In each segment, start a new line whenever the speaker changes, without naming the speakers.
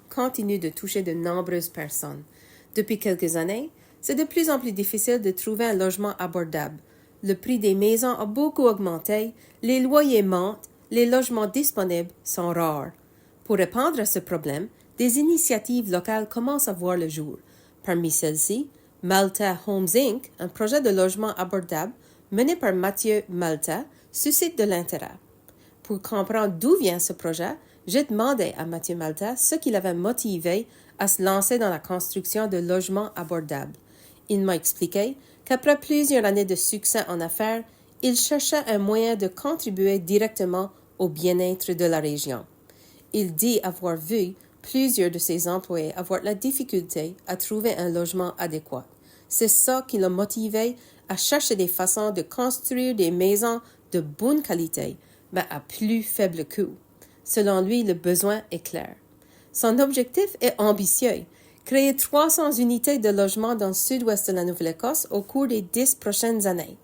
continue de toucher de nombreuses personnes. Depuis quelques années, c'est de plus en plus difficile de trouver un logement abordable. Le prix des maisons a beaucoup augmenté, les loyers montent, les logements disponibles sont rares. Pour répondre à ce problème, des initiatives locales commencent à voir le jour. Parmi celles-ci, Malta Homes Inc., un projet de logement abordable mené par Mathieu Malta, suscite de l'intérêt. Pour comprendre d'où vient ce projet, j'ai demandé à Mathieu Malta ce qui l'avait motivé à se lancer dans la construction de logements abordables. Il m'a expliqué qu'après plusieurs années de succès en affaires, il cherchait un moyen de contribuer directement au bien-être de la région. Il dit avoir vu plusieurs de ses employés avoir la difficulté à trouver un logement adéquat. C'est ça qui l'a motivé à chercher des façons de construire des maisons de bonne qualité, mais à plus faible coût. Selon lui, le besoin est clair. Son objectif est ambitieux, créer 300 unités de logement dans le sud-ouest de la Nouvelle-Écosse au cours des 10 prochaines années.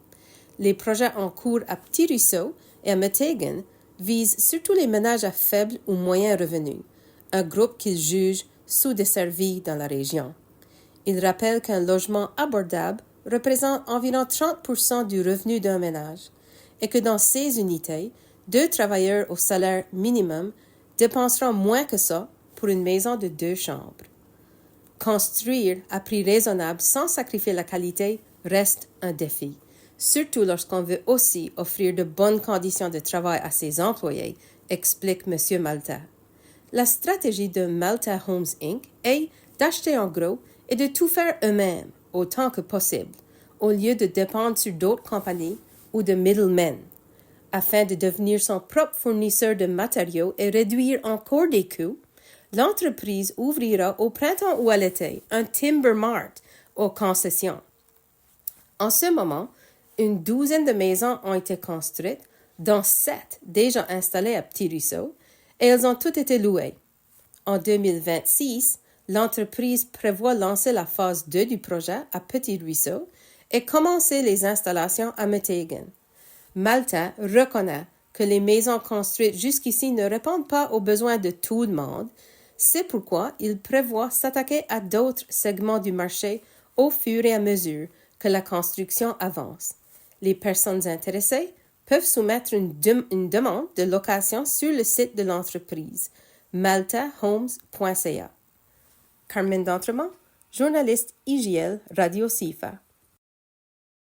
Les projets en cours à Petit Ruisseau et à Meteghan visent surtout les ménages à faible ou moyen revenu, un groupe qu'il juge sous-desservi dans la région. Il rappelle qu'un logement abordable représente environ 30% du revenu d'un ménage et que dans ces unités, 2 travailleurs au salaire minimum dépenseront moins que ça pour une maison de 2 chambres. Construire à prix raisonnable sans sacrifier la qualité reste un défi, surtout lorsqu'on veut aussi offrir de bonnes conditions de travail à ses employés, explique M. Malta. La stratégie de Malta Homes Inc. est d'acheter en gros et de tout faire eux-mêmes autant que possible, au lieu de dépendre sur d'autres compagnies ou de middlemen. Afin de devenir son propre fournisseur de matériaux et réduire encore des coûts, l'entreprise ouvrira au printemps ou à l'été un Timber Mart aux concessions. En ce moment, une douzaine de maisons ont été construites, dont 7 déjà installées à Petit Ruisseau, et elles ont toutes été louées. En 2026, l'entreprise prévoit lancer la phase 2 du projet à Petit Ruisseau et commencer les installations à Meteghan. Malta reconnaît que les maisons construites jusqu'ici ne répondent pas aux besoins de tout le monde. C'est pourquoi il prévoit s'attaquer à d'autres segments du marché au fur et à mesure que la construction avance. Les personnes intéressées peuvent soumettre une demande de location sur le site de l'entreprise, maltahomes.ca. Carmen D'Entremont, journaliste IGL Radio CIFA.